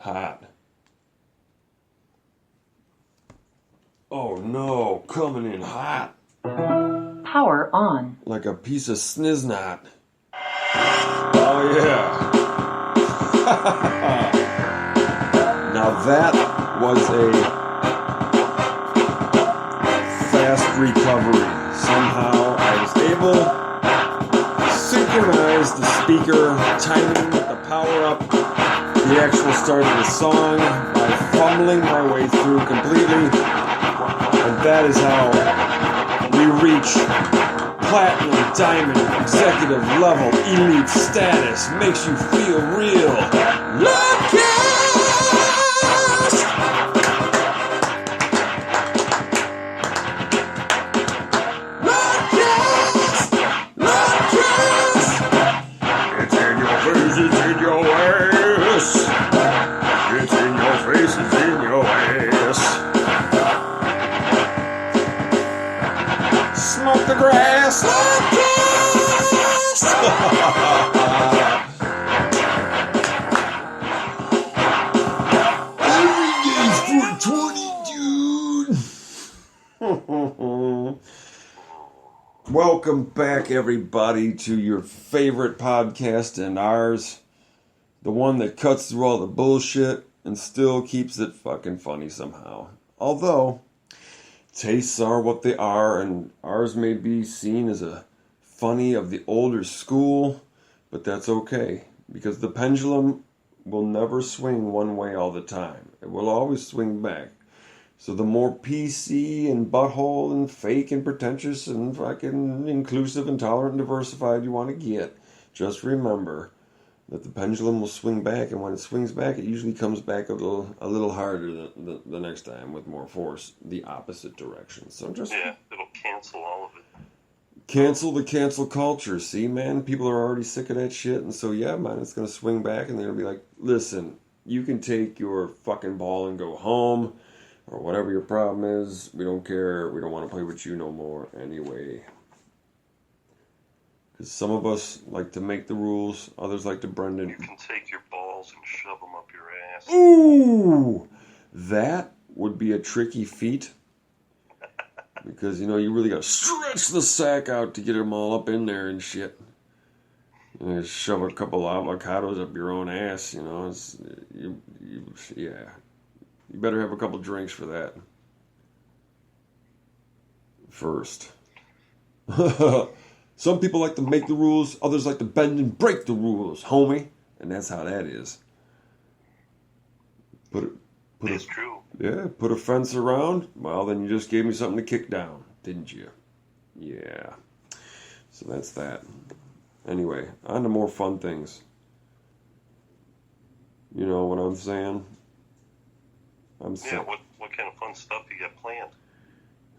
hot. Oh no, coming in hot. Power on. Like a piece of sniznot. Oh yeah. Now that was a fast recovery. Somehow I was able to synchronize the speaker timing, the power up, the actual start of the song by fumbling my way through completely. And that is how we reach platinum, diamond, executive level, elite status. Makes you feel real lucky. It's in your face, it's in your ass. It's in your face, it's in your ass. Smoke the grass, every day's 420, dude. Welcome back, everybody, to your favorite podcast and ours. The one that cuts through all the bullshit and still keeps it fucking funny somehow. Although, tastes are what they are, and ours may be seen as a funny of the older school, but that's okay, because the pendulum will never swing one way all the time. It will always swing back. So the more PC and butthole and fake and pretentious and fucking inclusive and tolerant and diversified you want to get, just remember that the pendulum will swing back, and when it swings back, it usually comes back a little harder the next time with more force, the opposite direction. So just it'll cancel all of it. Cancel the cancel culture. See, man, people are already sick of that shit, and so man, it's gonna swing back, and they're gonna be like, listen, you can take your fucking ball and go home, or whatever your problem is. We don't care. We don't want to play with you no more anyway. Because some of us like to make the rules, others like to Brendan. You can take your balls and shove them up your ass. Ooh! That would be a tricky feat. Because, you really got to stretch the sack out to get them all up in there and shit. You shove a couple avocados up your own ass, You better have a couple drinks for that. First. Some people like to make the rules, others like to bend and break the rules, homie. And that's how that is. It's true. Yeah, put a fence around. Well, then you just gave me something to kick down, didn't you? Yeah. So that's that. Anyway, on to more fun things. You know what I'm saying? What kind of fun stuff you got planned?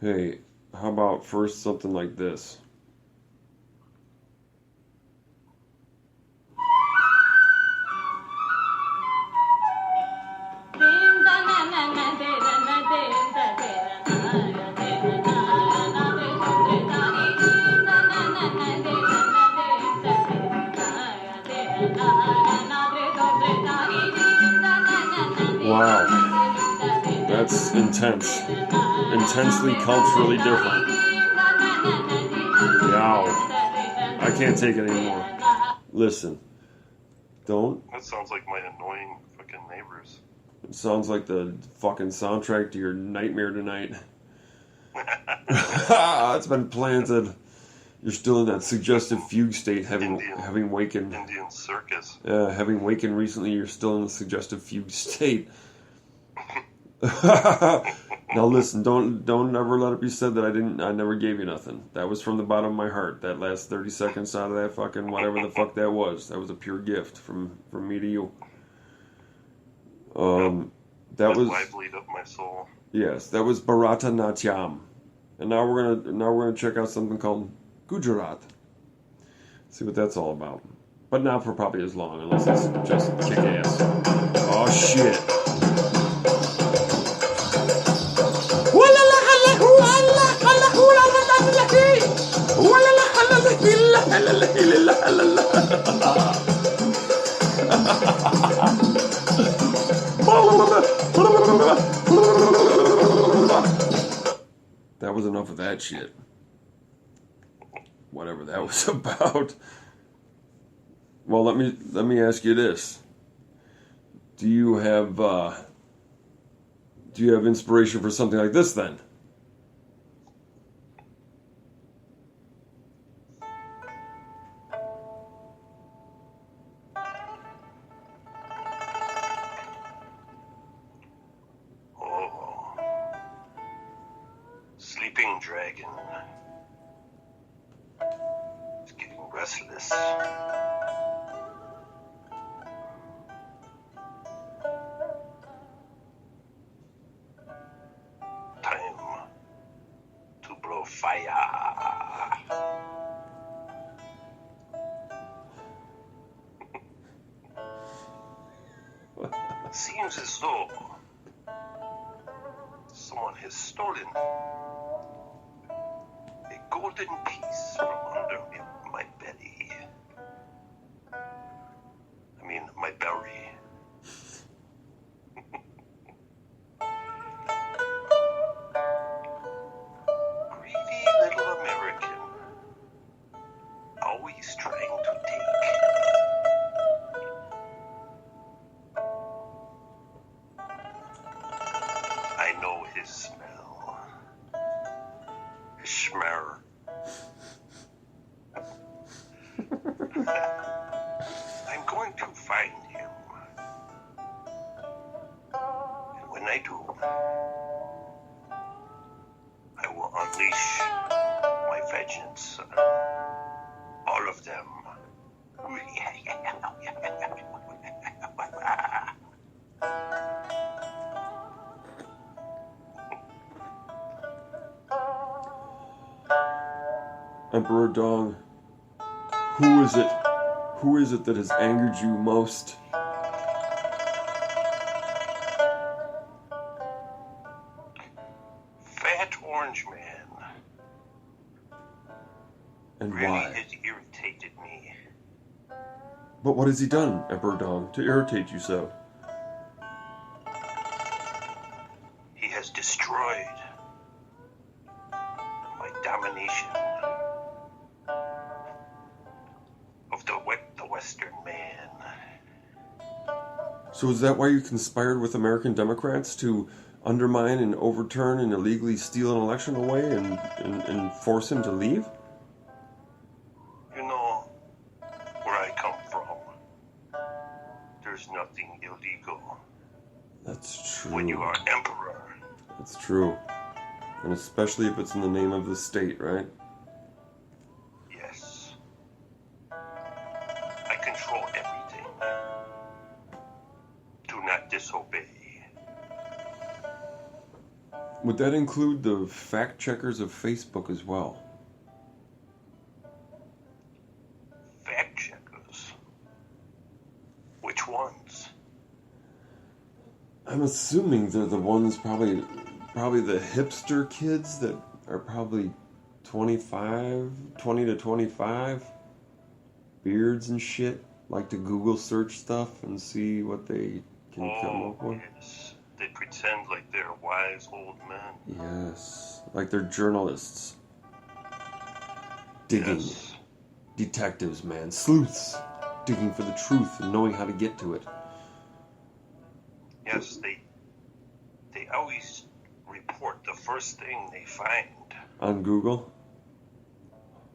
Hey, how about first something like this? Wow. That's intense. Intensely culturally different. Yow. I can't take it anymore. Listen. Don't. That sounds like my annoying fucking neighbors. It sounds like the fucking soundtrack to your nightmare tonight. It's been planted. You're still in that suggestive fugue state, having wakened. Indian circus. Having wakened recently, you're still in the suggestive fugue state. Now listen, don't ever let it be said that I never gave you nothing. That was from the bottom of my heart. That last 30 seconds out of that fucking whatever the fuck that was. That was a pure gift from me to you. That was livelied up my soul. Yes, that was Bharata Natyam. And now we're gonna check out something called Gujarat. See what that's all about. But not for probably as long, unless it's just kick ass. Oh shit. That was enough of that shit. Whatever that was about. Well, let me ask you this. Do you have inspiration for something like this then? Oh, sleeping dragon. It's getting restless. Time to blow fire. Seems as though someone has stolen a golden piece from under my belly. I mean, my belly. Greedy little American, always trying to take. I know his smell. His schmer. I'm going to find him. And when I do, I will unleash my vengeance. All of them. Emperor Dong, who is it? Who is it that has angered you most? Fat Orange Man And really why? has irritated me. But what has he done, Emperor Dong, to irritate you so? He has destroyed my domination of the Western man. So is that why you conspired with American Democrats to undermine and overturn and illegally steal an election away and force him to leave? You know where I come from. There's nothing illegal That's true. when you are emperor. That's true. And especially if it's in the name of the state, right? Yes. I control everything. Do not disobey. Would that include the fact checkers of Facebook as well? Fact checkers. Which ones? I'm assuming they're the ones probably the hipster kids that are probably 20 to 25, beards and shit, like to Google search stuff and see what they can come up with. Yes. They pretend like they're wise old men. Yes, like they're journalists. Digging. Yes. Detectives, man. Sleuths. Digging for the truth and knowing how to get to it. Yes, they always report the first thing they find. On Google?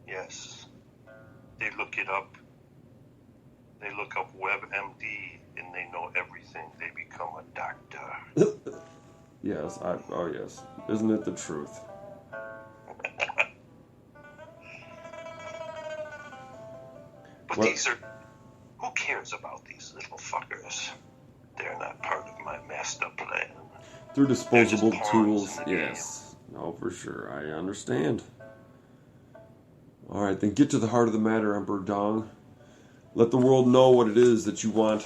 Yes. They look it up. They look up WebMD and they know everything. They become a doctor. Yes, oh yes. Isn't it the truth? But What? these are... Who cares about these little fuckers? They're not part of my master plan. They're disposable They're just tools. pawns in the game. Yes. No, for sure. I understand. Alright, then get to the heart of the matter, Emperor Dong. Let the world know what it is that you want.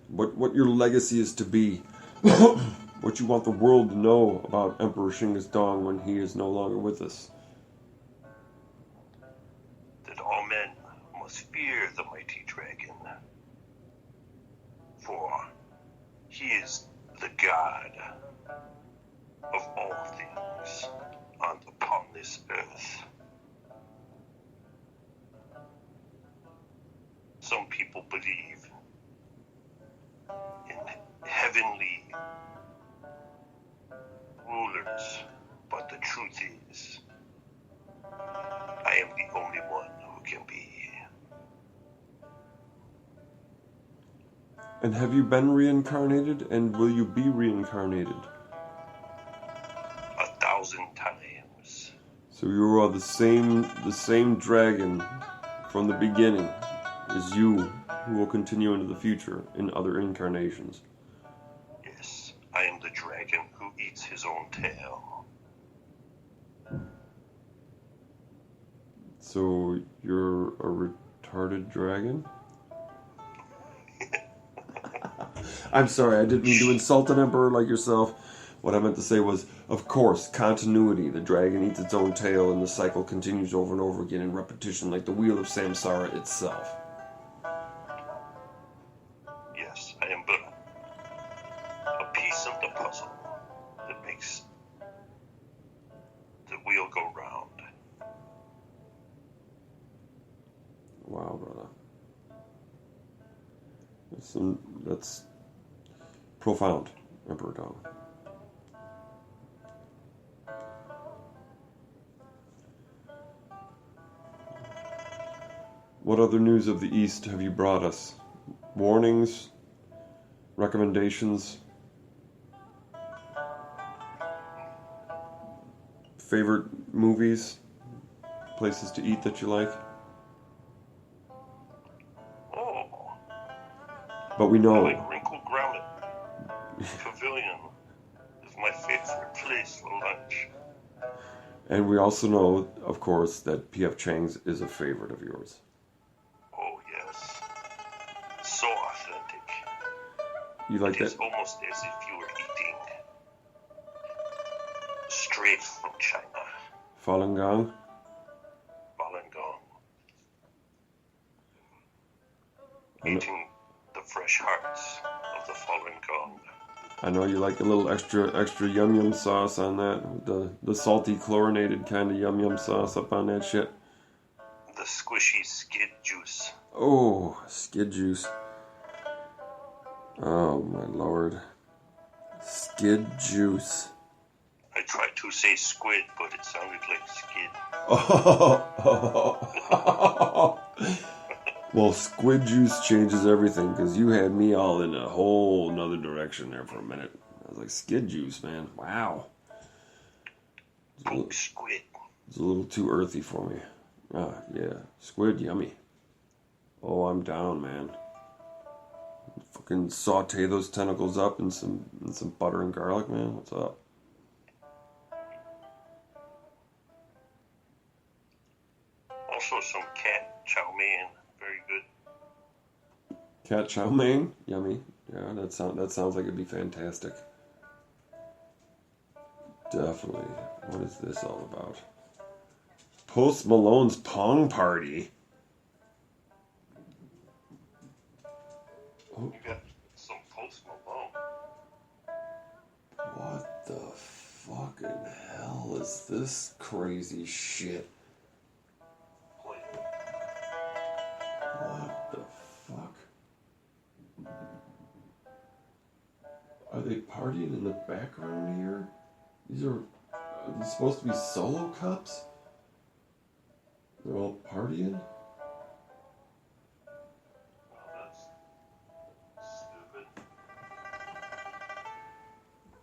What your legacy is to be. What you want the world to know about Emperor Shingas Dong when he is no longer with us. That all men must fear the mighty dragon. For he is the God of all things upon this earth. Some people believe in heavenly rulers, but the truth is, I am the only one who can be. And have you been reincarnated, and will you be reincarnated? 1,000 times. So you are the same dragon from the beginning as you, who will continue into the future in other incarnations. Yes, I am the dragon who eats his own tail. So you're a retarded dragon? I'm sorry, I didn't mean to insult an emperor like yourself. What I meant to say was, of course, continuity. The dragon eats its own tail and the cycle continues over and over again in repetition like the wheel of samsara itself. Yes, I am but a piece of the puzzle that makes the wheel go round. Wow, brother. That's profound, Emperor Dong. What other news of the East have you brought us? Warnings? Recommendations? Favorite movies? Places to eat that you like? Oh, But we I know. like Wrinkle Grommet. Pavilion is my favorite place for lunch. And we also know, of course, that P.F. Chang's is a favorite of yours. Oh, yes. So authentic. You like It is that? almost as if you were eating straight from China. Falun Gong? Falun Gong. I know, Eating the fresh hearts of the Falun Gong. I know you like a little extra yum yum sauce on that. The salty chlorinated kind of yum yum sauce up on that shit. The squishy skid juice. Oh, skid juice. Oh my lord. Skid juice. I tried to say squid, but it sounded like skid. Oh. Well, squid juice changes everything, because you had me all in a whole nother direction there for a minute. I was like, skid juice, man. Wow. Poke squid. It's a little too earthy for me. Ah, yeah. Squid, yummy. Oh, I'm down, man. Fucking saute those tentacles up in some butter and garlic, man. What's up? Also some cat chow mein. Very good. Cat chow mein, yummy. Yeah, that sounds like it'd be fantastic. Definitely. What is this all about? Post Malone's Pong Party. Oh, You got some Post Malone. what the fucking hell is this crazy shit? Play it. What the fuck? Are they partying in the background here? Are these supposed to be solo cups? They're all partying? Oh, that's stupid.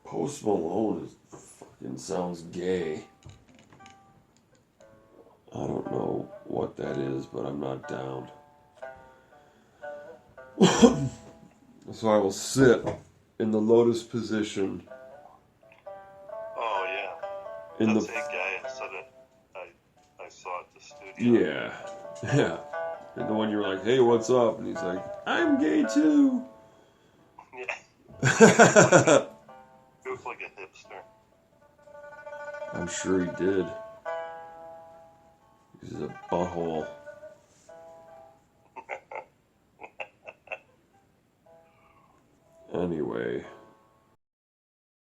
Post Malone fucking sounds gay. I don't know what that is, but I'm not down. So I will sit in the lotus position. Oh, yeah. In That's the a guy I saw at the studio. yeah. And the one you were like, hey, what's up? And he's like, I'm gay too. Yeah. He looks like a hipster. I'm sure he did. He's a butthole.